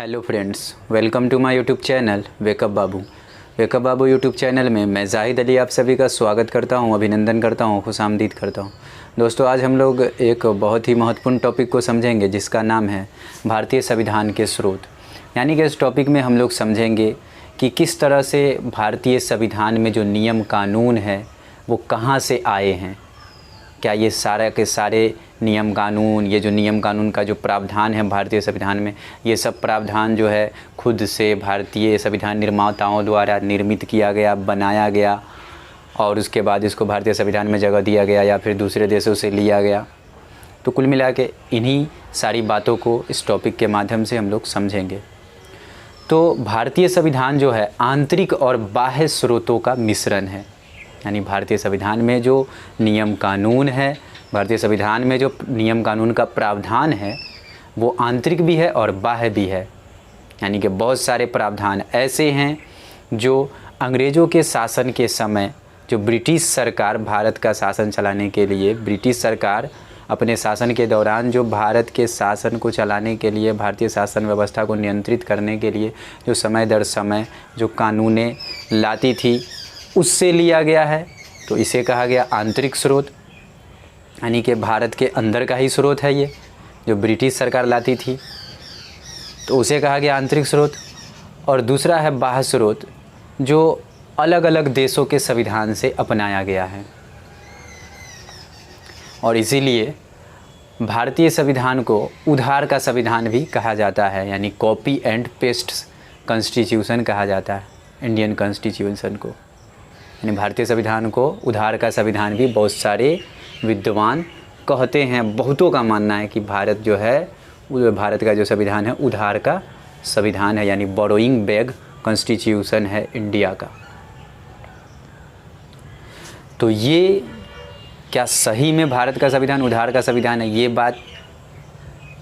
Hello friends, welcome to my YouTube channel wake up Babu YouTube channel में मैं जाहिद अली आप सभी का स्वागत करता हूं, अभिनंदन करता हूं, खुशामदीद करता हूं। दोस्तों, आज हम लोग एक बहुत ही महत्वपूर्ण टॉपिक को समझेंगे जिसका नाम है भारतीय संविधान के स्रोत। यानी कि इस टॉपिक में हम लोग समझेंगे कि किस तरह से भारतीय संविधान में जो नियम कानून है वो कहाँ से आए हैं। क्या ये सारे के सारे नियम कानून, ये जो नियम कानून का जो प्रावधान है भारतीय संविधान में, ये सब प्रावधान जो है खुद से भारतीय संविधान निर्माताओं द्वारा निर्मित किया गया, बनाया गया और उसके बाद इसको भारतीय संविधान में जगह दिया गया या फिर दूसरे देशों से लिया गया। तो कुल मिला के इन्हीं सारी बातों को इस टॉपिक के माध्यम से हम लोग समझेंगे। तो भारतीय संविधान जो है आंतरिक और बाह्य स्रोतों का मिश्रण है। यानी भारतीय संविधान में जो नियम कानून है, भारतीय संविधान में जो नियम कानून का प्रावधान है वो आंतरिक भी है और बाह्य भी है। यानी कि बहुत सारे प्रावधान ऐसे हैं जो अंग्रेज़ों के शासन के समय, जो ब्रिटिश सरकार भारत का शासन चलाने के लिए, ब्रिटिश सरकार अपने शासन के दौरान जो भारत के शासन को चलाने के लिए, भारतीय शासन व्यवस्था को नियंत्रित करने के लिए जो समय दर समय जो कानूनें लाती थी उससे लिया गया है। तो इसे कहा गया आंतरिक स्रोत, यानी कि भारत के अंदर का ही स्रोत है ये, जो ब्रिटिश सरकार लाती थी तो उसे कहा गया आंतरिक स्रोत। और दूसरा है बाह्य स्रोत, जो अलग अलग देशों के संविधान से अपनाया गया है। और इसीलिए भारतीय संविधान को उधार का संविधान भी कहा जाता है, यानी कॉपी एंड पेस्ट कॉन्स्टिट्यूशन कहा जाता है इंडियन कॉन्स्टिट्यूशन को। यानी भारतीय संविधान को उधार का संविधान भी बहुत सारे विद्वान कहते हैं। बहुतों का मानना है कि भारत जो है, भारत का जो संविधान है उधार का संविधान है, यानी बोरोइंग बैग कॉन्स्टिट्यूशन है इंडिया का। तो ये क्या सही में भारत का संविधान उधार का संविधान है, ये बात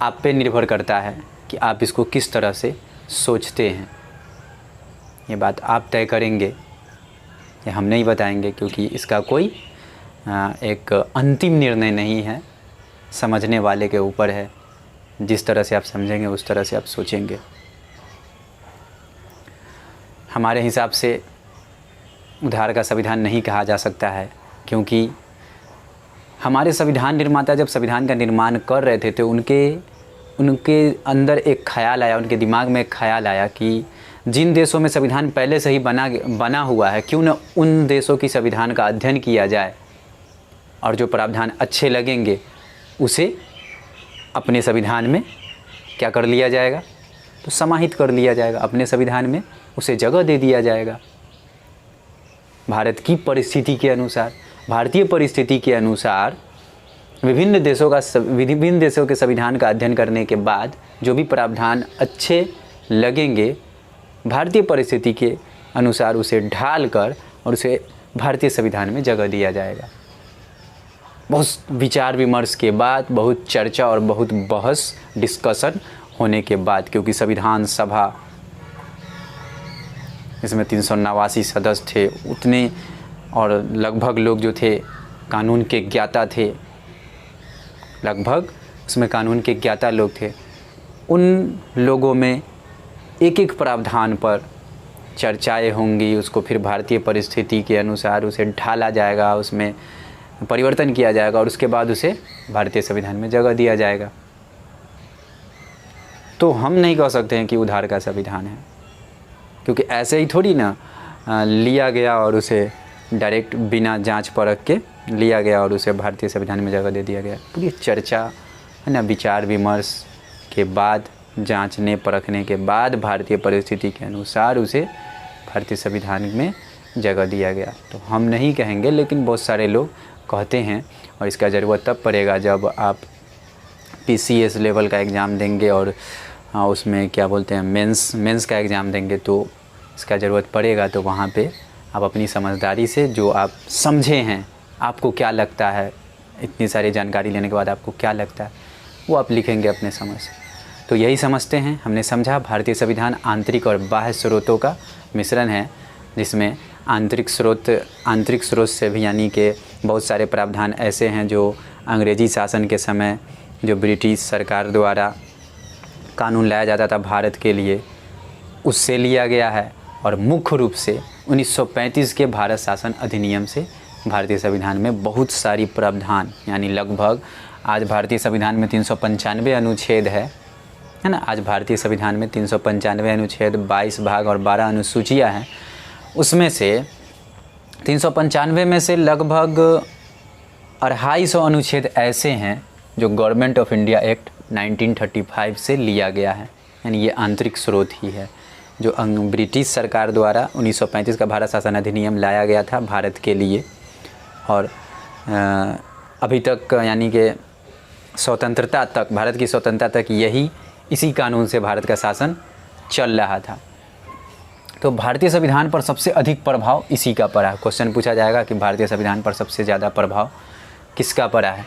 आप पे निर्भर करता है कि आप इसको किस तरह से सोचते हैं। ये बात आप तय करेंगे, ये हम नहीं बताएंगे, क्योंकि इसका कोई एक अंतिम निर्णय नहीं है, समझने वाले के ऊपर है। जिस तरह से आप समझेंगे उस तरह से आप सोचेंगे। हमारे हिसाब से उधार का संविधान नहीं कहा जा सकता है, क्योंकि हमारे संविधान निर्माता जब संविधान का निर्माण कर रहे थे तो उनके अंदर एक ख्याल आया, उनके दिमाग में एक ख्याल आया कि जिन देशों में संविधान पहले से ही बना हुआ है, क्यों न उन देशों की संविधान का अध्ययन किया जाए और जो प्रावधान अच्छे लगेंगे उसे अपने संविधान में क्या कर लिया जाएगा, तो समाहित कर लिया जाएगा, अपने संविधान में उसे जगह दे दिया जाएगा। भारत की परिस्थिति के अनुसार, भारतीय परिस्थिति के अनुसार विभिन्न देशों के संविधान का अध्ययन करने के बाद जो भी प्रावधान अच्छे लगेंगे, भारतीय परिस्थिति के अनुसार उसे ढाल कर और उसे भारतीय संविधान में जगह दिया जाएगा। बहुत विचार विमर्श के बाद, बहुत चर्चा और बहुत बहस डिस्कशन होने के बाद, क्योंकि संविधान सभा इसमें 389 सदस्य थे उतने, और लगभग लोग जो थे कानून के ज्ञाता थे, लगभग उसमें कानून के ज्ञाता लोग थे। उन लोगों में एक एक प्रावधान पर चर्चाएं होंगी, उसको फिर भारतीय परिस्थिति के अनुसार उसे ढाला जाएगा, उसमें परिवर्तन किया जाएगा और उसके बाद उसे भारतीय संविधान में जगह दिया जाएगा। तो हम नहीं कह सकते हैं कि उधार का संविधान है, क्योंकि ऐसे ही थोड़ी ना लिया गया और उसे डायरेक्ट बिना जांच परख के लिया गया और उसे भारतीय संविधान में जगह दे दिया गया। पूरी चर्चा है ना, विचार विमर्श के बाद, जांचने परखने के बाद भारतीय परिस्थिति के अनुसार उसे भारतीय संविधान में जगह दिया गया। तो हम नहीं कहेंगे, लेकिन बहुत सारे लोग कहते हैं। और इसका ज़रूरत तब पड़ेगा जब आप PCS लेवल का एग्ज़ाम देंगे और उसमें क्या बोलते हैं मेंस का एग्ज़ाम देंगे, तो इसका ज़रूरत पड़ेगा। तो वहाँ पे आप अपनी समझदारी से, जो आप समझे हैं, आपको क्या लगता है, इतनी सारी जानकारी लेने के बाद आपको क्या लगता है, वो आप लिखेंगे अपने समझ से। तो यही समझते हैं, हमने समझा भारतीय संविधान आंतरिक और बाह्य स्रोतों का मिश्रण है, जिसमें आंतरिक स्रोत से भी, यानी कि बहुत सारे प्रावधान ऐसे हैं जो अंग्रेज़ी शासन के समय जो ब्रिटिश सरकार द्वारा कानून लाया जाता था भारत के लिए, उससे लिया गया है। और मुख्य रूप से 1935 के भारत शासन अधिनियम से भारतीय संविधान में बहुत सारी प्रावधान, यानी लगभग आज भारतीय संविधान में 395 अनुच्छेद है ना। आज भारतीय संविधान में 395 अनुच्छेद, 22 भाग और 12 अनुसूचियाँ हैं। उसमें से 395 में से लगभग 250 अनुच्छेद ऐसे हैं जो गवर्नमेंट ऑफ इंडिया एक्ट 1935 से लिया गया है, यानी ये आंतरिक स्रोत ही है जो ब्रिटिश सरकार द्वारा 1935 का भारत शासन अधिनियम लाया गया था भारत के लिए। और अभी तक यानी कि स्वतंत्रता तक, भारत की स्वतंत्रता तक यही इसी कानून से भारत का शासन चल रहा था। तो भारतीय संविधान पर सबसे अधिक प्रभाव इसी का पड़ा है। क्वेश्चन पूछा जाएगा कि भारतीय संविधान पर सबसे ज़्यादा प्रभाव किसका पड़ा है,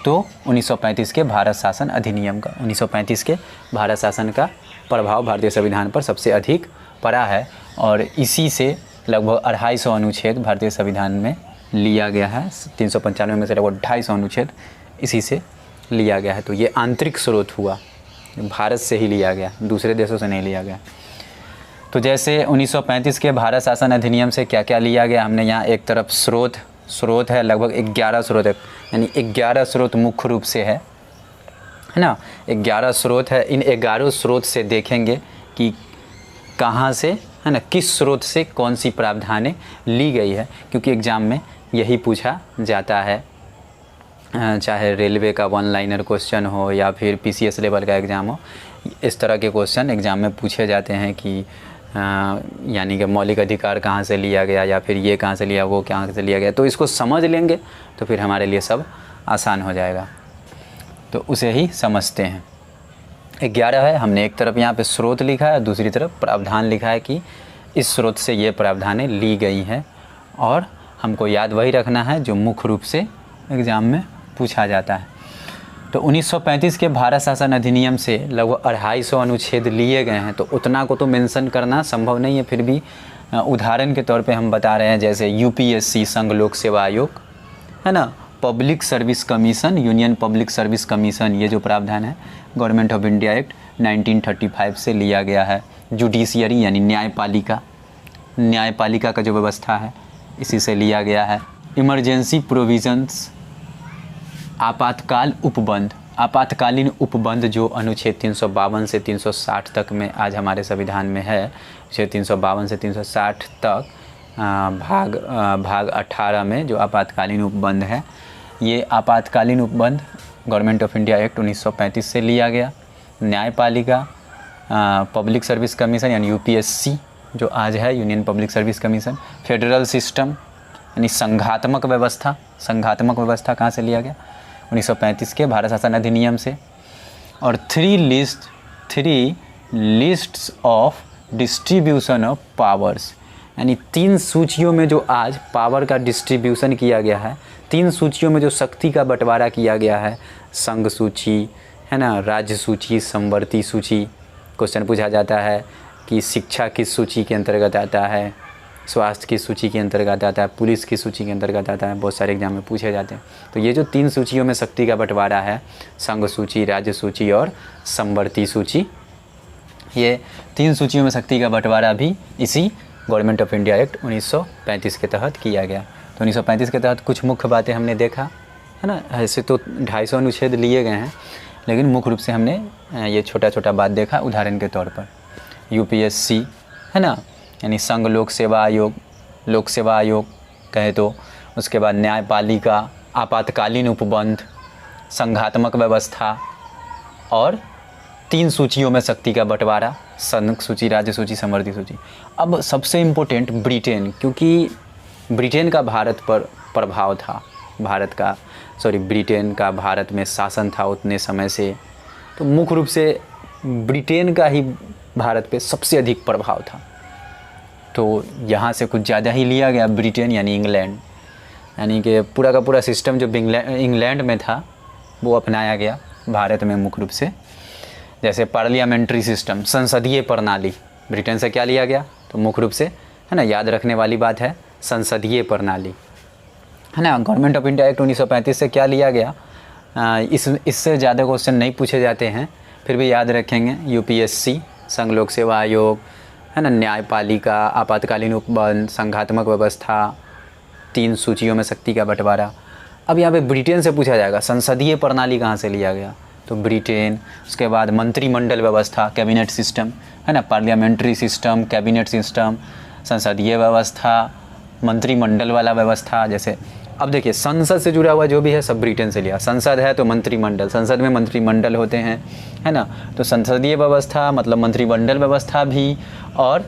तो 1935 के भारत शासन अधिनियम का, 1935 के भारत शासन का प्रभाव भारतीय संविधान पर सबसे अधिक पड़ा है। और इसी से लगभग 250 अनुच्छेद भारतीय संविधान में लिया गया है। 395 में से लगभग 250 अनुच्छेद इसी से लिया गया है। तो ये आंतरिक स्रोत हुआ, भारत से ही लिया गया, दूसरे देशों से नहीं लिया गया। तो जैसे 1935 के भारत शासन अधिनियम से क्या क्या लिया गया, हमने यहाँ एक तरफ स्रोत है, लगभग 11 स्रोत है, यानी 11 स्रोत मुख्य रूप से है ना। 11 स्रोत है। इन 11 स्रोत से देखेंगे कि कहाँ से, है ना, किस स्रोत से कौन सी प्रावधानें ली गई है, क्योंकि एग्ज़ाम में यही पूछा जाता है। चाहे रेलवे का वन लाइनर क्वेश्चन हो या फिर पीसीएस लेवल का एग्ज़ाम हो, इस तरह के क्वेश्चन एग्ज़ाम में पूछे जाते हैं कि यानी कि मौलिक अधिकार कहाँ से लिया गया, या फिर ये कहाँ से लिया, वो कहाँ से लिया गया। तो इसको समझ लेंगे तो फिर हमारे लिए सब आसान हो जाएगा। तो उसे ही समझते हैं। 11 है, हमने एक तरफ यहाँ पे स्रोत लिखा है, दूसरी तरफ प्रावधान लिखा है कि इस स्रोत से ये प्रावधानें ली गई हैं। और हमको याद वही रखना है जो मुख्य रूप से एग्ज़ाम में पूछा जाता है। तो 1935 के भारत शासन अधिनियम से लगभग 250 अनुच्छेद लिए गए हैं। तो उतना को तो मेंशन करना संभव नहीं है, फिर भी उदाहरण के तौर पे हम बता रहे हैं। जैसे यूपीएससी, संघ लोक सेवा आयोग, है ना, public service commission, union public service commission, ये जो प्रावधान है गवर्नमेंट ऑफ इंडिया एक्ट 1935 से लिया गया है। जुडिशियरी यानी न्यायपालिका का जो व्यवस्था है इसी से लिया गया है। इमरजेंसी प्रोविजंस, आपातकालीन उपबंध जो अनुच्छेद 352 से 360 तक में आज हमारे संविधान में है, अनुच्छेद 352 से 360 तक भाग 18 में जो आपातकालीन उपबंध है, ये आपातकालीन उपबंध गवर्नमेंट ऑफ इंडिया एक्ट 1935 से लिया गया। न्यायपालिका, पब्लिक सर्विस कमीशन यानी यूपीएससी जो आज है, union public service commission. Federal system यानी संघात्मक व्यवस्था कहाँ से लिया गया, 1935 के भारत शासन अधिनियम से। और 3 lists of distribution of powers, यानी 3 सूचियों में जो आज पावर का डिस्ट्रीब्यूशन किया गया है, 3 सूचियों में जो शक्ति का बंटवारा किया गया है, संघ सूची, है ना, राज्य सूची, समवर्ती सूची। क्वेश्चन पूछा जाता है कि शिक्षा किस सूची के अंतर्गत आता है, स्वास्थ्य की सूची के अंतर्गत आता है, पुलिस की सूची के अंतर्गत आता है, बहुत सारे एग्जाम में पूछे जाते हैं। तो ये जो 3 सूचियों में शक्ति का बंटवारा है, संघ सूची, राज्य सूची और समवर्ती सूची, ये 3 सूचियों में शक्ति का बंटवारा भी इसी गवर्नमेंट ऑफ इंडिया एक्ट 1935 के तहत किया गया। तो 1935 के तहत कुछ मुख्य बातें हमने देखा, है ना। ऐसे तो 250 अनुच्छेद लिए गए हैं, लेकिन मुख्य रूप से हमने ये छोटा बात देखा उदाहरण के तौर पर। यूपीएससी, है ना, यानी संघ लोक सेवा आयोग कहे तो, उसके बाद न्यायपालिका, आपातकालीन उपबंध, संघात्मक व्यवस्था और 3 सूचियों में शक्ति का बंटवारा, संघ सूची, राज्य सूची, समवर्ती सूची। अब सबसे इम्पोर्टेंट ब्रिटेन, क्योंकि ब्रिटेन का भारत पर प्रभाव था, ब्रिटेन का भारत में शासन था उतने समय से, तो मुख्य रूप से ब्रिटेन का ही भारत पे सबसे अधिक प्रभाव था। तो यहाँ से कुछ ज़्यादा ही लिया गया। ब्रिटेन यानी इंग्लैंड, यानी कि पूरा का पूरा सिस्टम जो इंग्लैंड में था वो अपनाया गया भारत में मुख्य रूप से। जैसे पार्लियामेंट्री सिस्टम, संसदीय प्रणाली, ब्रिटेन से क्या लिया गया, तो मुख्य रूप से, है ना, याद रखने वाली बात है संसदीय प्रणाली, है ना। गवर्नमेंट ऑफ इंडिया एक्ट 1935 से क्या लिया गया, इससे ज़्यादा क्वेश्चन नहीं पूछे जाते हैं, फिर भी याद रखेंगे, यूपीएससी, संघ लोक सेवा आयोग, है ना, न्यायपालिका, आपातकालीन उपबंध, संघात्मक व्यवस्था, 3 सूचियों में शक्ति का बंटवारा। अब यहाँ पे ब्रिटेन से पूछा जाएगा संसदीय प्रणाली कहाँ से लिया गया, तो ब्रिटेन। उसके बाद मंत्रिमंडल व्यवस्था, कैबिनेट सिस्टम, है ना, पार्लियामेंट्री सिस्टम, कैबिनेट सिस्टम, संसदीय व्यवस्था, मंत्रिमंडल वाला व्यवस्था। जैसे अब देखिए संसद से जुड़ा हुआ जो भी है सब ब्रिटेन से लिया। संसद है तो मंत्रिमंडल, संसद में मंत्रिमंडल होते हैं, है ना, तो संसदीय व्यवस्था मतलब मंत्रिमंडल व्यवस्था भी। और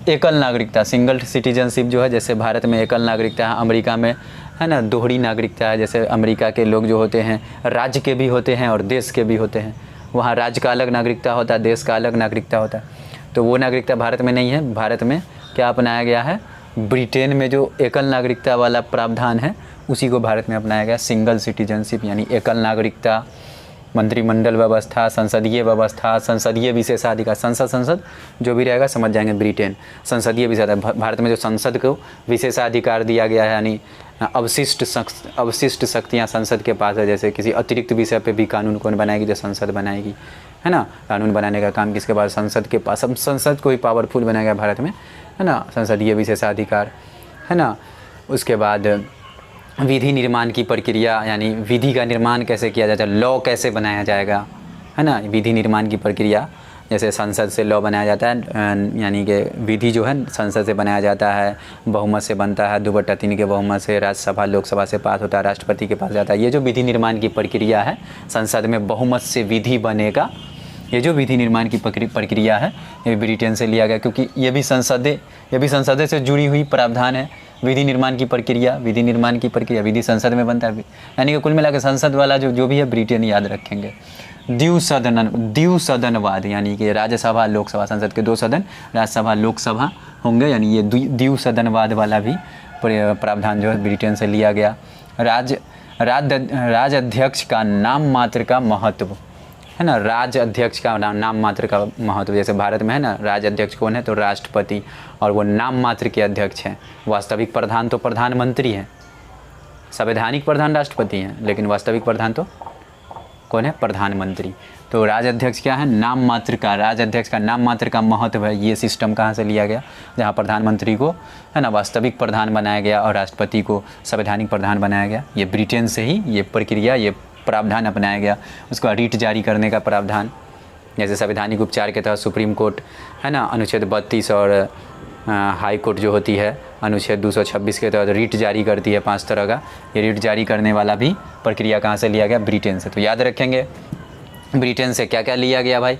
एकल नागरिकता, सिंगल सिटीजनशिप जो है, जैसे भारत में एकल नागरिकता है, अमेरिका में, है ना, दोहरी नागरिकता है। जैसे अमेरिका के लोग जो होते हैं राज्य के भी होते हैं और देश के भी होते हैं, वहाँ राज्य का अलग नागरिकता होता है, देश का अलग नागरिकता होता है। तो वो नागरिकता भारत में नहीं है। भारत में क्या अपनाया गया है, ब्रिटेन में जो एकल नागरिकता वाला प्रावधान है उसी को भारत में अपनाया गया, सिंगल सिटीजनशिप यानी एकल नागरिकता, मंत्रिमंडल व्यवस्था, संसदीय व्यवस्था, संसदीय विशेषाधिकार। संसद जो भी रहेगा समझ जाएंगे ब्रिटेन। संसदीय विशेषाधिकार, भारत में जो संसद को विशेषाधिकार दिया गया है, यानी अवशिष्ट शक्तियाँ संसद के पास है। जैसे किसी अतिरिक्त विषय पे भी कानून कौन बनाएगी, जो संसद बनाएगी, है ना, कानून बनाने का काम किसके पास, संसद के पास। अब संसद को ही पावरफुल बनाया गया भारत में, है ना, संसदीय विशेषाधिकार, है ना। उसके बाद विधि निर्माण की प्रक्रिया, यानी विधि का निर्माण कैसे किया जाता है, लॉ कैसे बनाया जाएगा, है ना, विधि निर्माण की प्रक्रिया। जैसे संसद से लॉ बनाया जाता है, यानी कि विधि जो है संसद से बनाया जाता है, बहुमत से बनता है, 2/3 के बहुमत से राज्यसभा लोकसभा से पास होता है, राष्ट्रपति के पास जाता है। ये जो विधि निर्माण की प्रक्रिया है, संसद में बहुमत से विधि बनेगा, ये जो विधि निर्माण की प्रक्रिया है ये ब्रिटेन से लिया गया, क्योंकि ये भी संसद से जुड़ी हुई प्रावधान है। विधि निर्माण की प्रक्रिया, विधि संसद में बनता है, यानी कि कुल मिलाकर संसद वाला जो भी है ब्रिटेन याद रखेंगे। द्विसदनवाद, यानी कि राज्यसभा लोकसभा, संसद के 2 सदन राज्यसभा लोकसभा होंगे, यानी ये द्विसदनवाद वाला भी प्रावधान जो है ब्रिटेन से लिया गया। राजाध्यक्ष का नाम मात्र का महत्व, है ना, राज्य अध्यक्ष का नाम मात्र का महत्व। जैसे भारत में है ना, राज्य अध्यक्ष कौन है, तो राष्ट्रपति, और वो नाम मात्र के अध्यक्ष हैं। वास्तविक प्रधान तो प्रधानमंत्री हैं, संवैधानिक प्रधान राष्ट्रपति हैं, लेकिन वास्तविक प्रधान तो कौन है, प्रधानमंत्री। तो राज्य अध्यक्ष क्या है, नाम मात्र का, राज्य अध्यक्ष का नाम मात्र का महत्व है। ये सिस्टम कहाँ से लिया गया, जहाँ प्रधानमंत्री को, है ना, वास्तविक प्रधान बनाया गया और राष्ट्रपति को संवैधानिक प्रधान बनाया गया। ये ब्रिटेन से ही ये प्रक्रिया, ये प्रावधान अपनाया गया। उसके बाद रीट जारी करने का प्रावधान, जैसे संवैधानिक उपचार के तहत सुप्रीम कोर्ट, है ना, अनुच्छेद 32 और हाई कोर्ट जो होती है अनुच्छेद 226 के तहत रीट जारी करती है 5 तरह का। ये रीट जारी करने वाला भी प्रक्रिया कहाँ से लिया गया, ब्रिटेन से। तो याद रखेंगे ब्रिटेन से क्या क्या लिया गया भाई,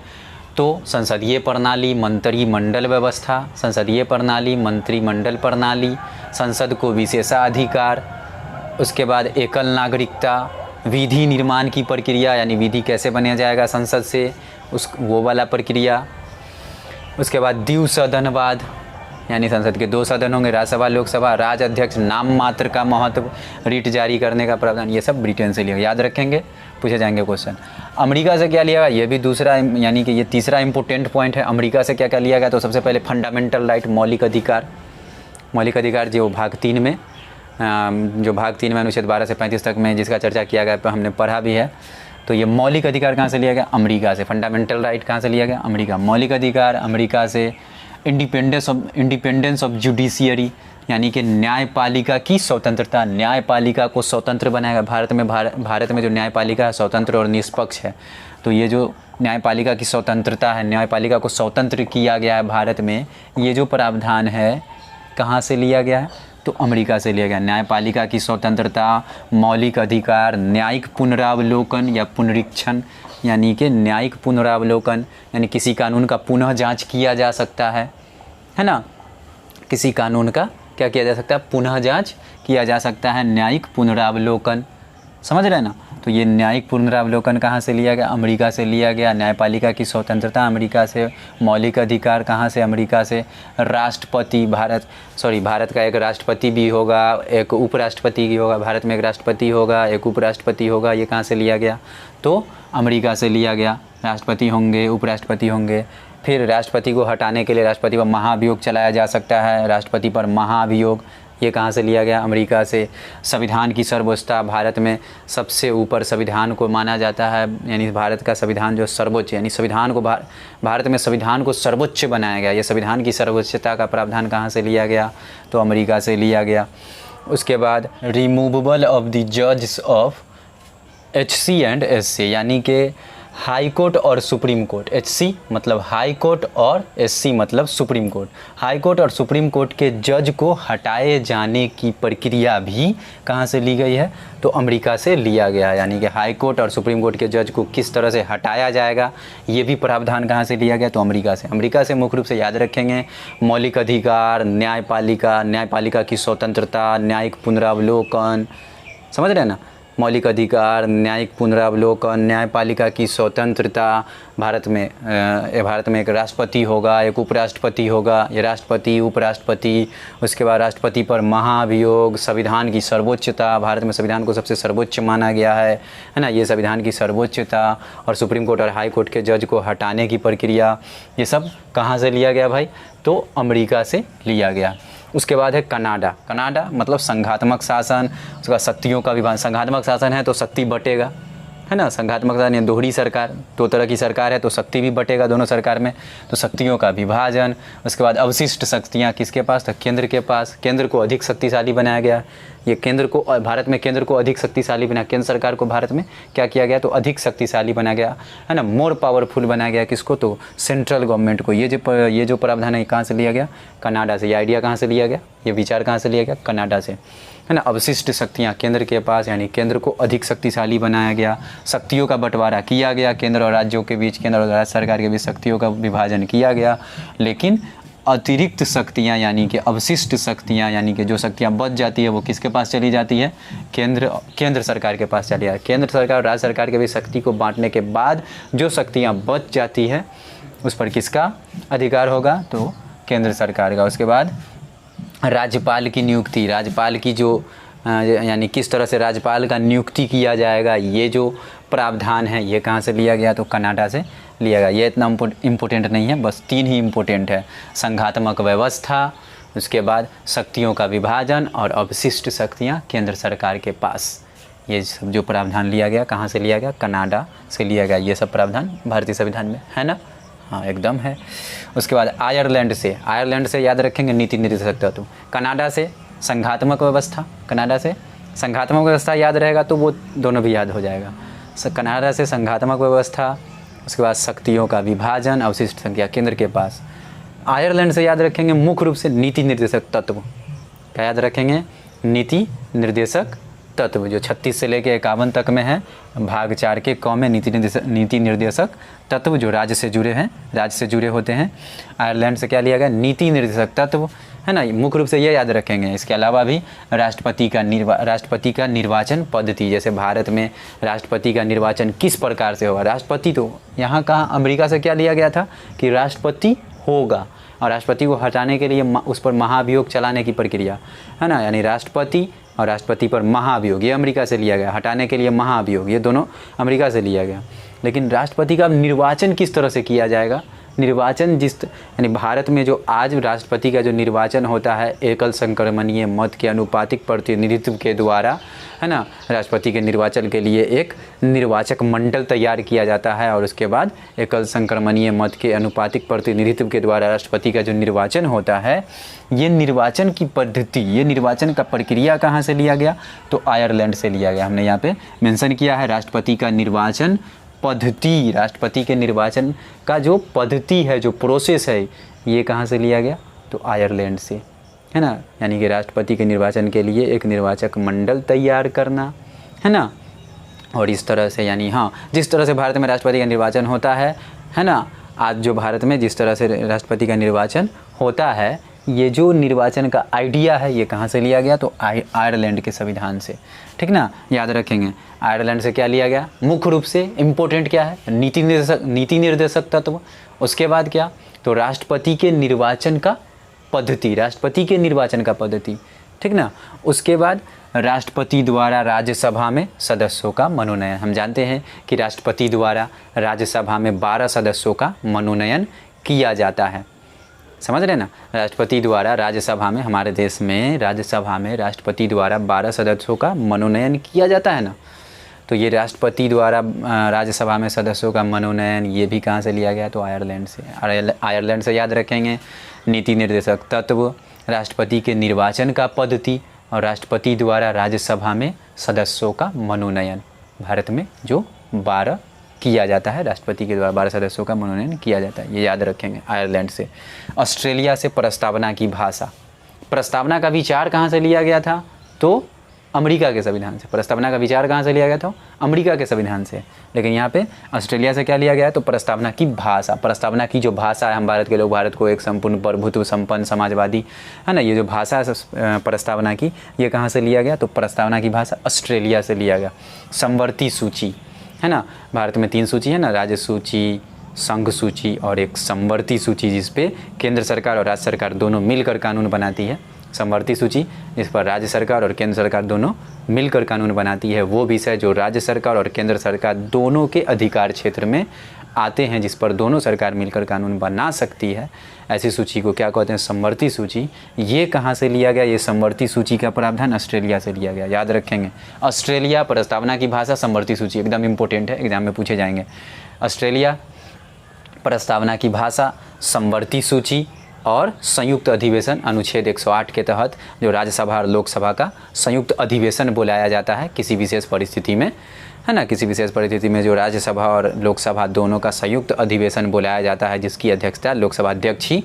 तो संसदीय प्रणाली, मंत्रिमंडल व्यवस्था, संसदीय प्रणाली, मंत्रिमंडल प्रणाली, संसद को विशेषाधिकार, उसके बाद एकल नागरिकता, विधि निर्माण की प्रक्रिया, यानी विधि कैसे बनाया जाएगा संसद से, वो वाला प्रक्रिया। उसके बाद द्विसदनवाद, यानी संसद के 2 सदन होंगे, राज्यसभा लोकसभा, राज्य अध्यक्ष, नाम मात्र का महत्व, रीट जारी करने का प्रावधान, ये सब ब्रिटेन से लिया। याद रखेंगे, पूछे जाएंगे क्वेश्चन। अमेरिका से क्या लिया गया, ये भी दूसरा, यानी कि ये तीसरा इंपॉर्टेंट पॉइंट है। अमेरिका से क्या क्या लिया गया, तो सबसे पहले फंडामेंटल राइट, मौलिक अधिकार जो भाग 3 में, अनुच्छेद 12 से 35 तक में जिसका चर्चा किया गया, हमने पढ़ा भी है। तो ये मौलिक अधिकार कहाँ से लिया गया, अमेरिका से। फंडामेंटल राइट कहाँ से लिया गया, अमेरिका। मौलिक अधिकार अमेरिका से। इंडिपेंडेंस ऑफ जुडिशियरी, यानी कि न्यायपालिका की स्वतंत्रता, न्यायपालिका को स्वतंत्र बनाया गया। भारत में जो न्यायपालिका है स्वतंत्र और निष्पक्ष है। तो ये जो न्यायपालिका की स्वतंत्रता है, न्यायपालिका को स्वतंत्र किया गया है भारत में, ये जो प्रावधान है कहाँ से लिया गया है, तो अमेरिका से लिया गया। न्यायपालिका की स्वतंत्रता, मौलिक अधिकार, न्यायिक पुनरावलोकन या पुनरीक्षण, यानी कि न्यायिक पुनरावलोकन, यानी किसी कानून का पुनः जांच किया जा सकता है ना, किसी कानून का क्या किया जा सकता है, पुनः जांच किया जा सकता है, न्यायिक पुनरावलोकन, समझ रहे हैं ना। तो ये न्यायिक पुनरावलोकन कहाँ से लिया गया, अमेरिका से लिया गया। न्यायपालिका की स्वतंत्रता अमेरिका से। मौलिक अधिकार कहाँ से, अमेरिका से। राष्ट्रपति, भारत का एक राष्ट्रपति भी होगा, एक उपराष्ट्रपति भी होगा। भारत में एक राष्ट्रपति होगा, एक उपराष्ट्रपति होगा, ये कहाँ से लिया गया, तो अमेरिका से लिया गया। राष्ट्रपति होंगे, उपराष्ट्रपति होंगे। फिर राष्ट्रपति को हटाने के लिए राष्ट्रपति पर महाभियोग चलाया जा सकता है, राष्ट्रपति पर महाभियोग, ये कहाँ से लिया गया? अमेरिका से। संविधान की सर्वोच्चता, भारत में सबसे ऊपर संविधान को माना जाता है, यानी भारत का संविधान जो सर्वोच्च, यानी संविधान को भारत में संविधान को सर्वोच्च बनाया गया। ये संविधान की सर्वोच्चता का प्रावधान कहाँ से लिया गया? तो अमेरिका से लिया गया। उसके बाद रिमूवेबल ऑफ द जजेस ऑफ HC एंड SC, यानी कि हाई कोर्ट और सुप्रीम कोर्ट। HC मतलब हाई कोर्ट और SC मतलब सुप्रीम कोर्ट। हाई कोर्ट और सुप्रीम कोर्ट के जज को हटाए जाने की प्रक्रिया भी कहाँ से ली गई है? तो अमेरिका से लिया गया। यानी कि हाई कोर्ट और सुप्रीम कोर्ट के जज को किस तरह से हटाया जाएगा, ये भी प्रावधान कहाँ से लिया गया? तो अमेरिका से। अमेरिका से मुख्य रूप से याद रखेंगे मौलिक अधिकार, न्यायपालिका की स्वतंत्रता, न्यायिक पुनरावलोकन, समझ रहे हैं ना? मौलिक अधिकार, न्यायिक पुनरावलोकन, न्यायपालिका की स्वतंत्रता। भारत में एक राष्ट्रपति होगा, एक उपराष्ट्रपति होगा, ये राष्ट्रपति, उपराष्ट्रपति, उसके बाद राष्ट्रपति पर महाभियोग, संविधान की सर्वोच्चता, भारत में संविधान को सबसे सर्वोच्च माना गया है ना? ये संविधान की सर्वोच्चता और सुप्रीम कोर्ट और हाई कोर्ट के जज को हटाने की प्रक्रिया, ये सब कहाँ से लिया गया भाई? तो अमेरिका से लिया गया। उसके बाद है कनाडा मतलब संघात्मक शासन। उसके बाद शक्तियों का विभाजन। संघात्मक शासन है तो शक्ति बटेगा, है ना? संघात्मक शासन या दोहरी सरकार, दो तरह की सरकार है तो शक्ति भी बटेगा दोनों सरकार में, तो शक्तियों का विभाजन। उसके बाद अवशिष्ट शक्तियाँ किसके पास? तो केंद्र के पास। केंद्र को अधिक शक्तिशाली बनाया गया। ये केंद्र को, भारत में केंद्र को अधिक शक्तिशाली बनाया, केंद्र सरकार को भारत में क्या किया गया? तो अधिक शक्तिशाली बनाया गया, है ना? मोर पावरफुल बनाया गया। किसको? तो सेंट्रल गवर्नमेंट को। ये जो प्रावधान है कहाँ से लिया गया? कनाडा से। ये आइडिया कहाँ से लिया गया? ये विचार कहाँ से लिया गया? कनाडा से, है ना? अवशिष्ट शक्तियाँ केंद्र के पास, यानी केंद्र को अधिक शक्तिशाली बनाया गया। शक्तियों का बंटवारा किया गया केंद्र और राज्यों के बीच, केंद्र और राज्य सरकार के बीच शक्तियों का विभाजन किया गया। लेकिन अतिरिक्त शक्तियाँ यानी कि अवशिष्ट शक्तियाँ, यानी कि जो शक्तियाँ बच जाती है वो किसके पास चली जाती है? केंद्र सरकार के पास चली जाती है। केंद्र सरकार और राज्य सरकार के बीच शक्ति को बांटने के बाद जो शक्तियाँ बच जाती है उस पर किसका अधिकार होगा? तो केंद्र सरकार का। उसके बाद राज्यपाल की नियुक्ति, राज्यपाल की जो यानी किस तरह से राज्यपाल का नियुक्ति किया जाएगा, ये जो प्रावधान है ये कहाँ से लिया गया? तो कनाडा से लिया गया। ये इतना इम्पोर्टेंट नहीं है, बस 3 ही इम्पोर्टेंट है। संघात्मक व्यवस्था, उसके बाद शक्तियों का विभाजन और अवशिष्ट शक्तियाँ केंद्र सरकार के पास। ये सब जो प्रावधान लिया गया कहाँ से लिया गया? कनाडा से लिया गया। ये सब प्रावधान भारतीय संविधान में है ना? हाँ एकदम है। उसके बाद आयरलैंड से याद रखेंगे नीति निर्देशक तत्व। कनाडा से संघात्मक व्यवस्था, कनाडा से संघात्मक व्यवस्था याद रहेगा तो वो दोनों भी याद हो जाएगा। कनाडा से संघात्मक व्यवस्था, उसके बाद शक्तियों का विभाजन, अवशिष्ट संख्या केंद्र के पास। आयरलैंड से याद रखेंगे मुख्य रूप से नीति निर्देशक तत्व। क्या याद रखेंगे? नीति निर्देशक तत्व, जो 36 से लेकर 51 तक में है, भाग 4 के क में नीति निर्देशक तत्व जो राज्य से जुड़े होते हैं। आयरलैंड से क्या लिया गया? नीति निर्देशक तत्व, है ना? मुख्य रूप से ये याद रखेंगे। इसके अलावा भी राष्ट्रपति का निर्वाचन पद्धति, जैसे भारत में राष्ट्रपति का निर्वाचन किस प्रकार से होगा? राष्ट्रपति तो यहाँ कहाँ अमेरिका से क्या लिया गया था कि राष्ट्रपति होगा, और राष्ट्रपति को हटाने के लिए उस पर महाभियोग चलाने की प्रक्रिया, है ना? यानी राष्ट्रपति और राष्ट्रपति पर महाभियोग, ये अमेरिका से लिया गया। हटाने के लिए महाभियोग, ये दोनों अमेरिका से लिया गया। लेकिन राष्ट्रपति का निर्वाचन किस तरह से किया जाएगा? निर्वाचन यानी भारत में जो आज राष्ट्रपति का जो निर्वाचन होता है एकल संक्रमणीय मत के अनुपातिक प्रतिनिधित्व के द्वारा, है ना? राष्ट्रपति के निर्वाचन के लिए एक निर्वाचक मंडल तैयार किया जाता है और उसके बाद एकल संक्रमणीय मत के अनुपातिक प्रतिनिधित्व के द्वारा राष्ट्रपति का जो निर्वाचन होता है, ये निर्वाचन की पद्धति, ये निर्वाचन का प्रक्रिया कहाँ से लिया गया? तो आयरलैंड से लिया गया। हमने यहाँ पे मेंशन किया है राष्ट्रपति का निर्वाचन पद्धति, राष्ट्रपति के निर्वाचन का जो पद्धति है, जो प्रोसेस है, ये कहाँ से लिया गया? तो आयरलैंड से, है ना? यानी कि राष्ट्रपति के निर्वाचन के लिए एक निर्वाचक मंडल तैयार करना, है ना? और इस तरह से, यानी हाँ, जिस तरह से भारत में राष्ट्रपति का निर्वाचन होता है ना? आज जो भारत में जिस तरह से राष्ट्रपति का निर्वाचन होता है, ये जो निर्वाचन का आइडिया है ये कहाँ से लिया गया? तो आयरलैंड के संविधान से, ठीक ना? याद रखेंगे आयरलैंड से क्या लिया गया? मुख्य रूप से इम्पोर्टेंट क्या है? नीति निर्देशक तत्व। उसके बाद क्या? तो राष्ट्रपति के निर्वाचन का पद्धति, ठीक ना? उसके बाद राष्ट्रपति द्वारा राज्यसभा में सदस्यों का मनोनयन। हम जानते हैं कि राष्ट्रपति द्वारा राज्यसभा में 12 सदस्यों का मनोनयन किया जाता है। समझ रहे ना। राष्ट्रपति द्वारा राज्यसभा में, हमारे देश में राज्यसभा में राष्ट्रपति द्वारा 12 सदस्यों का मनोनयन किया जाता है ना। तो ये राष्ट्रपति द्वारा राज्यसभा में सदस्यों का मनोनयन ये भी कहाँ से लिया गया, तो आयरलैंड से। आयरलैंड से याद रखेंगे। नीति निर्देशक तत्व, राष्ट्रपति के निर्वाचन का पद्धति और राष्ट्रपति द्वारा राज्यसभा में सदस्यों का मनोनयन। भारत में जो 12 किया जाता है, राष्ट्रपति के द्वारा 12 सदस्यों का मनोनयन किया जाता है, ये याद रखेंगे। आयरलैंड से। ऑस्ट्रेलिया से प्रस्तावना की भाषा। प्रस्तावना का विचार कहाँ से लिया गया था, तो अमेरिका के संविधान से। प्रस्तावना का विचार कहाँ से लिया गया था, अमेरिका के संविधान से। लेकिन यहाँ पे ऑस्ट्रेलिया से क्या लिया गया है, तो प्रस्तावना की भाषा। प्रस्तावना की जो भाषा है, हम भारत के लोग भारत को एक संपूर्ण प्रभुत्व संपन्न समाजवादी है ना, ये जो भाषा है प्रस्तावना की, ये कहाँ से लिया गया, तो प्रस्तावना की भाषा ऑस्ट्रेलिया से लिया गया। समवर्ती सूची है ना, भारत में 3 सूची है ना, राज्य सूची, संघ सूची और एक समवर्ती सूची, जिस पे केंद्र सरकार और राज्य सरकार दोनों मिलकर कानून बनाती है। समवर्ती सूची जिस पर राज्य सरकार और केंद्र सरकार दोनों मिलकर कानून बनाती है, वो विषय जो राज्य सरकार और केंद्र सरकार दोनों के अधिकार क्षेत्र में आते हैं, जिस पर दोनों सरकार मिलकर कानून बना सकती है, ऐसी सूची को क्या कहते हैं, समवर्ती सूची। ये कहाँ से लिया गया, ये समवर्ती सूची का प्रावधान ऑस्ट्रेलिया से लिया गया, याद रखेंगे। ऑस्ट्रेलिया प्रस्तावना की भाषा, समवर्ती सूची, एकदम इंपॉर्टेंट है, एग्जाम में पूछे जाएंगे। ऑस्ट्रेलिया प्रस्तावना की भाषा, समवर्ती सूची और संयुक्त अधिवेशन। अनुच्छेद 108 के तहत जो राज्यसभा और लोकसभा का संयुक्त अधिवेशन बुलाया जाता है किसी विशेष परिस्थिति में, है ना, किसी विशेष परिस्थिति में जो राज्यसभा और लोकसभा दोनों का संयुक्त अधिवेशन बुलाया जाता है, जिसकी अध्यक्षता लोकसभा अध्यक्ष ही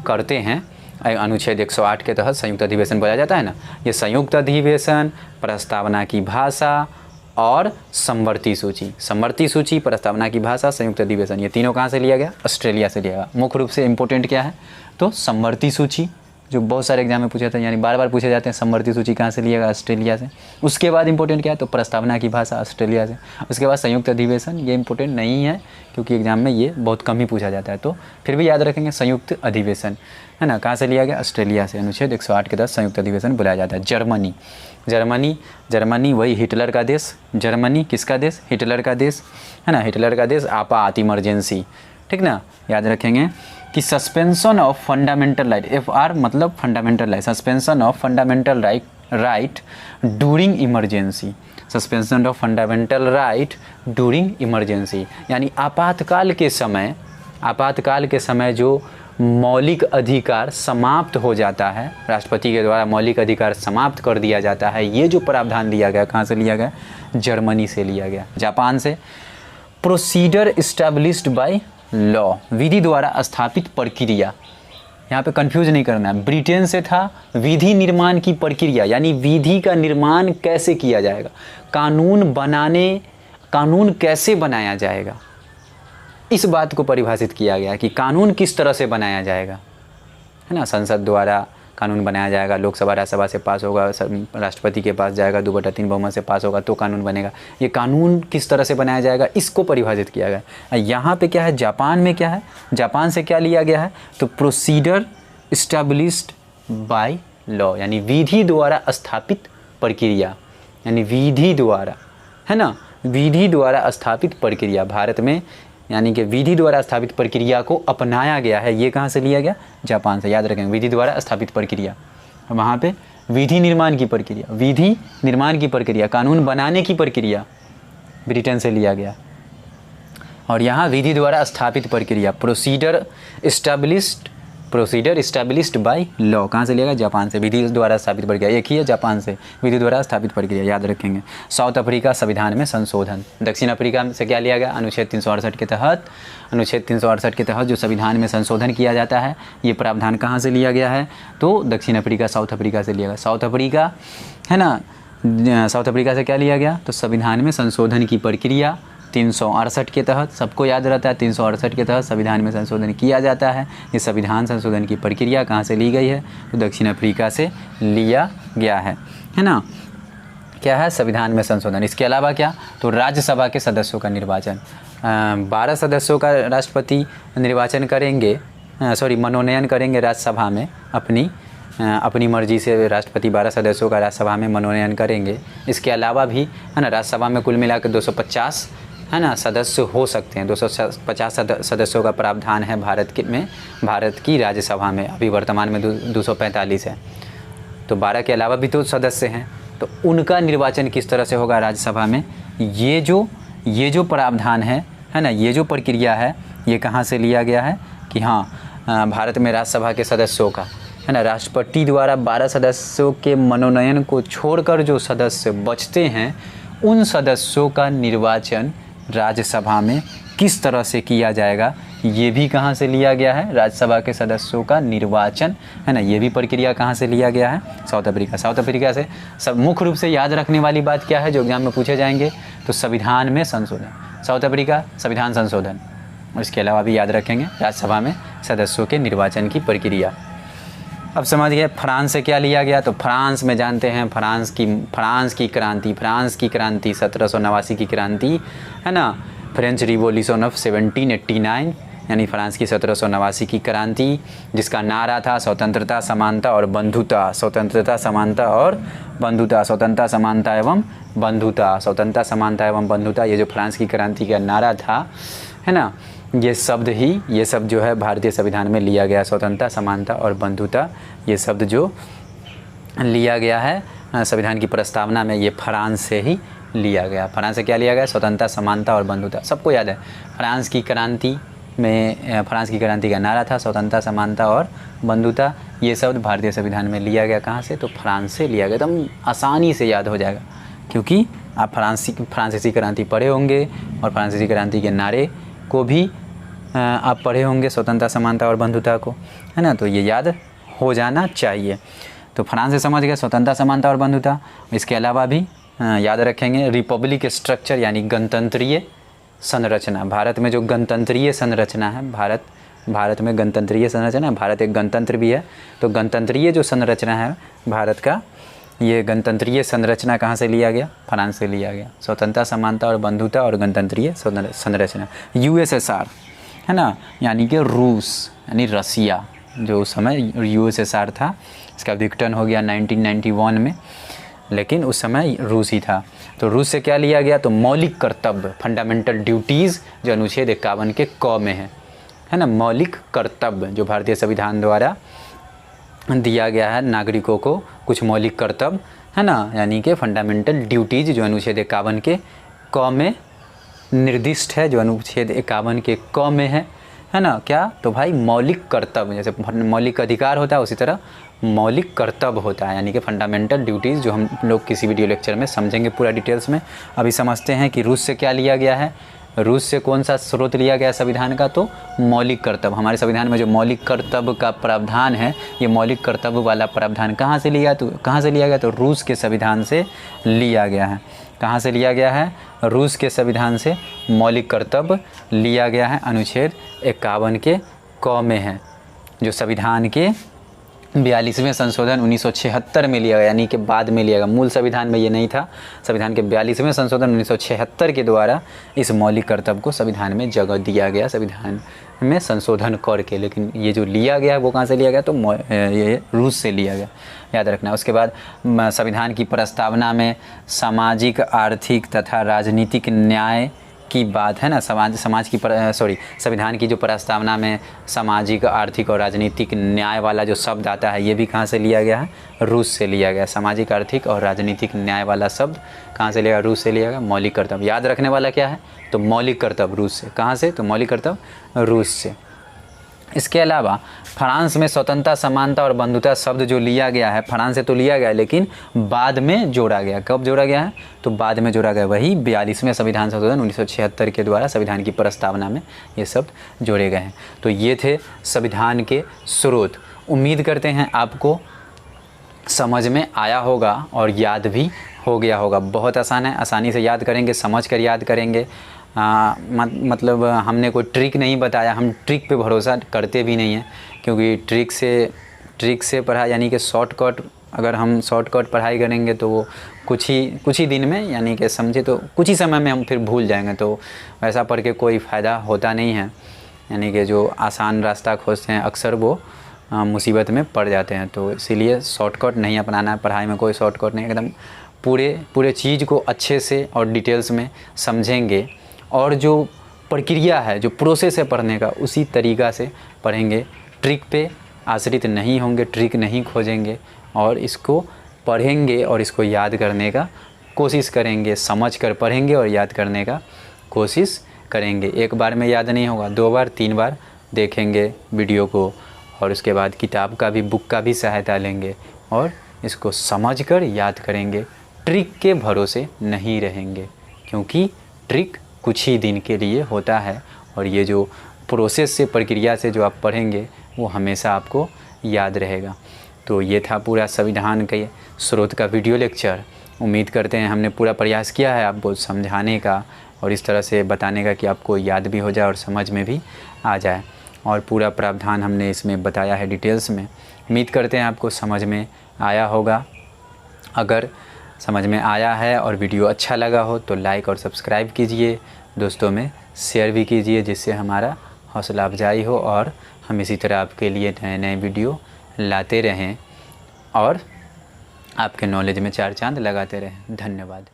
करते हैं। अनुच्छेद 108 के तहत संयुक्त अधिवेशन बुलाया जाता है ना। ये संयुक्त अधिवेशन, प्रस्तावना की भाषा और समवर्ती सूची। समवर्ती सूची, प्रस्तावना की भाषा, संयुक्त अधिवेशन, ये तीनों कहाँ से लिया गया, ऑस्ट्रेलिया से लिया गया। मुख्य रूप से इंपॉर्टेंट क्या है, तो समवर्ती सूची, जो बहुत सारे एग्जाम में पूछा था, यानी बार बार पूछे जाते हैं, समवर्ती सूची कहाँ से लिया गया, ऑस्ट्रेलिया से। उसके बाद इंपॉर्टेंट क्या है, तो प्रस्तावना की भाषा, ऑस्ट्रेलिया से। उसके बाद संयुक्त अधिवेशन, ये इंपॉर्टेंट नहीं है क्योंकि एग्जाम में ये बहुत कम ही पूछा जाता है, तो फिर भी याद रखेंगे संयुक्त अधिवेशन, है ना, कहाँ से लिया गया, ऑस्ट्रेलिया से। अनुच्छेद 108 के तहत संयुक्त अधिवेशन बुलाया जाता है। जर्मनी, जर्मनी, जर्मनी वही हिटलर का देश। जर्मनी किसका देश, हिटलर का देश, है ना, हिटलर का देश। आपात, इमरजेंसी, ठीक ना, याद रखेंगे कि suspension of fundamental right, FR मतलब fundamental right, suspension of fundamental right during emergency. Suspension of fundamental right during emergency, यानी आपातकाल के समय, आपातकाल के समय जो मौलिक अधिकार समाप्त हो जाता है, राष्ट्रपति के द्वारा मौलिक अधिकार समाप्त कर दिया जाता है, ये जो प्रावधान लिया गया, कहाँ से लिया गया, जर्मनी से लिया गया। जापान से प्रोसीडर इस्टेब्लिश्ड बाय लॉ, विधि द्वारा स्थापित प्रक्रिया, यहाँ पे कंफ्यूज नहीं करना है। ब्रिटेन से था विधि निर्माण की प्रक्रिया, यानी विधि का निर्माण कैसे किया जाएगा, कानून बनाने, कानून कैसे बनाया जाएगा, इस बात को परिभाषित किया गया कि कानून किस तरह से बनाया जाएगा, है ना। संसद द्वारा कानून बनाया जाएगा, लोकसभा राज्यसभा से पास होगा, राष्ट्रपति के पास जाएगा, 2/3 बहुमत से पास होगा तो कानून बनेगा। ये कानून किस तरह से बनाया जाएगा, इसको परिभाषित किया गया। यहाँ पे क्या है, जापान में क्या है, जापान से क्या लिया गया है, तो प्रोसीडर इस्टेब्लिश्ड बाय लॉ, यानी विधि द्वारा स्थापित प्रक्रिया, यानी विधि द्वारा, है ना, विधि द्वारा स्थापित प्रक्रिया भारत में, यानी कि विधि द्वारा स्थापित प्रक्रिया को अपनाया गया है। ये कहाँ से लिया गया, जापान से, याद रखेंगे। विधि द्वारा स्थापित प्रक्रिया, वहाँ पे विधि निर्माण की प्रक्रिया, विधि निर्माण की प्रक्रिया, कानून बनाने की प्रक्रिया ब्रिटेन से लिया गया। और यहाँ विधि द्वारा स्थापित प्रक्रिया, प्रोसीडर इस्टेब्लिश्ड बाय लॉ, कहाँ से लिया गया, जापान से। विधि द्वारा स्थापित प्रक्रिया एक ही है, जापान से, विधि द्वारा स्थापित प्रक्रिया, याद रखेंगे। साउथ अफ्रीका, संविधान में संशोधन। दक्षिण अफ्रीका से क्या लिया गया, अनुच्छेद 368 के तहत, अनुच्छेद 368 के तहत जो संविधान में संशोधन किया जाता है, ये प्रावधान कहाँ से लिया गया है, तो दक्षिण अफ्रीका, साउथ अफ्रीका से लिया गया। साउथ अफ्रीका, है ना, साउथ अफ्रीका से क्या लिया गया, तो संविधान में संशोधन की प्रक्रिया 368 के तहत, सबको याद रहता है 368 के तहत संविधान में संशोधन किया जाता है। ये संविधान संशोधन की प्रक्रिया कहाँ से ली गई है, तो दक्षिण अफ्रीका से लिया गया है ना। क्या है, संविधान में संशोधन। इसके अलावा क्या, तो राज्यसभा के सदस्यों का निर्वाचन। 12 सदस्यों का राष्ट्रपति निर्वाचन करेंगे, मनोनयन करेंगे राज्यसभा में, अपनी मर्जी से राष्ट्रपति 12 सदस्यों का राज्यसभा में मनोनयन करेंगे। इसके अलावा भी, है ना, राज्यसभा में कुल मिलाकर 250, है ना सदस्य हो सकते हैं। 250 सदस्यों का प्रावधान है भारत की राज्यसभा में। अभी वर्तमान में 245 है, तो 12 के अलावा भी तो सदस्य हैं। तो उनका निर्वाचन किस तरह से होगा राज्यसभा में, ये जो प्रावधान है ना, ये जो प्रक्रिया है, ये कहाँ से लिया गया है कि हाँ, भारत में राज्यसभा के सदस्यों का, है ना, राष्ट्रपति द्वारा 12 सदस्यों के मनोनयन को छोड़कर जो सदस्य बचते हैं, उन सदस्यों का निर्वाचन राज्यसभा में किस तरह से किया जाएगा, ये भी कहाँ से लिया गया है, राज्यसभा के सदस्यों का निर्वाचन, है ना, ये भी प्रक्रिया कहाँ से लिया गया है, साउथ अफ्रीका से। सब मुख्य रूप से याद रखने वाली बात क्या है जो एग्जाम में पूछे जाएंगे, तो संविधान में संशोधन, साउथ अफ्रीका संविधान संशोधन। और इसके अलावा भी याद रखेंगे राज्यसभा में सदस्यों के निर्वाचन की प्रक्रिया। अब समझ गए फ्रांस से क्या लिया गया, तो फ्रांस में जानते हैं फ्रांस की क्रांति 1789 की क्रांति, है ना, फ्रेंच रिवॉल्यूशन ऑफ 1789, यानी फ्रांस की 1789 की क्रांति, जिसका नारा था स्वतंत्रता समानता और बंधुता, स्वतंत्रता समानता एवं बंधुता, ये जो फ्रांस की क्रांति का नारा था, है ना, ये शब्द जो है भारतीय संविधान में लिया गया, स्वतंत्रता समानता और बंधुता, ये शब्द जो लिया गया है संविधान की प्रस्तावना में, ये फ्रांस से ही लिया गया। फ्रांस से क्या लिया गया, स्वतंत्रता समानता और बंधुता। सबको याद है फ्रांस की क्रांति का नारा था स्वतंत्रता समानता और बंधुता, ये शब्द भारतीय संविधान में लिया गया। कहाँ से, तो फ्रांस से लिया गया। एकदम आसानी से याद हो जाएगा, क्योंकि आप फ्रांसीसी क्रांति पढ़े होंगे और फ्रांसीसी क्रांति के नारे को भी आप पढ़े होंगे, स्वतंत्रता समानता और बंधुता को, है ना, तो ये याद हो जाना चाहिए। तो फ्रांस से समझ गए स्वतंत्रता समानता और बंधुता। इसके अलावा भी याद रखेंगे रिपब्लिक स्ट्रक्चर, यानी गणतंत्रीय संरचना। भारत में जो गणतंत्रीय संरचना है, भारत में गणतंत्रीय संरचना, भारत एक गणतंत्र भी है, तो गणतंत्रीय जो संरचना है भारत का, ये गणतंत्रीय संरचना कहाँ से लिया गया, फ्रांस से लिया गया। स्वतंत्रता समानता और बंधुता और गणतंत्रीय संरचना। USSR, है ना, यानी कि रूस, यानी रसिया, जो उस समय USSR था, इसका विघटन हो गया 1991 में, लेकिन उस समय रूस ही था। तो रूस से क्या लिया गया, तो मौलिक कर्तव्य, फंडामेंटल ड्यूटीज़, जो अनुच्छेद 51 के क में है ना, मौलिक कर्तव्य जो भारतीय संविधान द्वारा दिया गया है नागरिकों को, कुछ मौलिक कर्तव्य, है ना, यानी कि फंडामेंटल ड्यूटीज़ जो अनुच्छेद 51 के क में निर्दिष्ट है, जो अनुच्छेद 51 के क में है ना, क्या, तो भाई मौलिक कर्तव्य, जैसे मौलिक अधिकार होता है उसी तरह मौलिक कर्तव्य होता है, यानी कि फंडामेंटल ड्यूटीज़, जो हम लोग किसी वीडियो लेक्चर में समझेंगे पूरा डिटेल्स में। अभी समझते हैं कि रूस से क्या लिया गया है, रूस से कौन सा स्रोत लिया गया संविधान का, तो मौलिक कर्तव्य। हमारे संविधान में जो मौलिक कर्तव्य का प्रावधान है, ये मौलिक कर्तव्य वाला प्रावधान कहाँ से लिया गया, तो रूस के संविधान से लिया गया है। कहाँ से लिया गया है, रूस के संविधान से मौलिक कर्तव्य लिया गया है, अनुच्छेद 51 के क में है, जो संविधान के 42वें संशोधन 1976 में लिया गया, यानी कि बाद में लिया गया। मूल संविधान में ये नहीं था। संविधान के 42वें संशोधन 1976 के द्वारा इस मौलिक कर्तव्य को संविधान में जगह दिया गया, संविधान में संशोधन करके। लेकिन ये जो लिया गया वो कहाँ से लिया गया, तो ये रूस से लिया गया, याद रखना। उसके बाद संविधान की प्रस्तावना में सामाजिक, आर्थिक तथा राजनीतिक न्याय की बात है ना, संविधान की जो प्रस्तावना में सामाजिक, आर्थिक और राजनीतिक न्याय वाला जो शब्द आता है, ये भी कहाँ से लिया गया है, रूस से लिया गया। सामाजिक, आर्थिक और राजनीतिक न्याय वाला शब्द कहाँ से लिया गया, रूस से लिया गया। मौलिक कर्तव्य याद रखने वाला क्या है, तो मौलिक कर्तव्य रूस से। कहाँ से, तो मौलिक कर्तव्य रूस से। इसके अलावा फ्रांस में स्वतंत्रता, समानता और बंधुता शब्द जो लिया गया है, फ्रांस से तो लिया गया, लेकिन बाद में जोड़ा गया। कब जोड़ा गया है, तो बाद में जोड़ा गया, वही 42वें संविधान संशोधन 1976 के द्वारा संविधान की प्रस्तावना में ये शब्द जोड़े गए हैं। तो ये थे संविधान के स्रोत। उम्मीद करते हैं आपको समझ में आया होगा और याद भी हो गया होगा। बहुत आसान है, आसानी से याद करेंगे, समझ कर याद करेंगे। मतलब हमने कोई ट्रिक नहीं बताया, हम ट्रिक पे भरोसा करते भी नहीं हैं, क्योंकि ट्रिक से पढ़ाई, यानी कि शॉर्टकट, अगर हम शॉर्टकट पढ़ाई करेंगे तो वो कुछ ही दिन में, यानी कि समझे तो कुछ ही समय में हम फिर भूल जाएंगे, तो वैसा पढ़ के कोई फ़ायदा होता नहीं है। यानी कि जो आसान रास्ता खोजते हैं अक्सर वो मुसीबत में पड़ जाते हैं। तो इसीलिए शॉर्टकट नहीं अपनाना है, पढ़ाई में कोई शॉर्टकट नहीं, एकदम पूरे चीज़ को अच्छे से और डिटेल्स में समझेंगे और जो प्रक्रिया है, जो प्रोसेस है पढ़ने का, उसी तरीक़ा से पढ़ेंगे। ट्रिक पे आश्रित नहीं होंगे, ट्रिक नहीं खोजेंगे और इसको पढ़ेंगे और इसको याद करने का कोशिश करेंगे। समझ कर पढ़ेंगे और याद करने का कोशिश करेंगे। एक बार में याद नहीं होगा, 2 बार 3 बार देखेंगे वीडियो को और उसके बाद किताब का भी, बुक का भी सहायता लेंगे और इसको समझकर याद करेंगे। ट्रिक के भरोसे नहीं रहेंगे, क्योंकि ट्रिक कुछ ही दिन के लिए होता है और ये जो प्रोसेस से, प्रक्रिया से जो आप पढ़ेंगे वो हमेशा आपको याद रहेगा। तो ये था पूरा संविधान के स्रोत का वीडियो लेक्चर। उम्मीद करते हैं हमने पूरा प्रयास किया है आपको समझाने का और इस तरह से बताने का कि आपको याद भी हो जाए और समझ में भी आ जाए, और पूरा प्रावधान हमने इसमें बताया है डिटेल्स में। उम्मीद करते हैं आपको समझ में आया होगा। अगर समझ में आया है और वीडियो अच्छा लगा हो तो लाइक और सब्सक्राइब कीजिए, दोस्तों में शेयर भी कीजिए, जिससे हमारा हौसला अफजाई हो और हम इसी तरह आपके लिए नए नए वीडियो लाते रहें और आपके नॉलेज में 4 चांद लगाते रहें। धन्यवाद।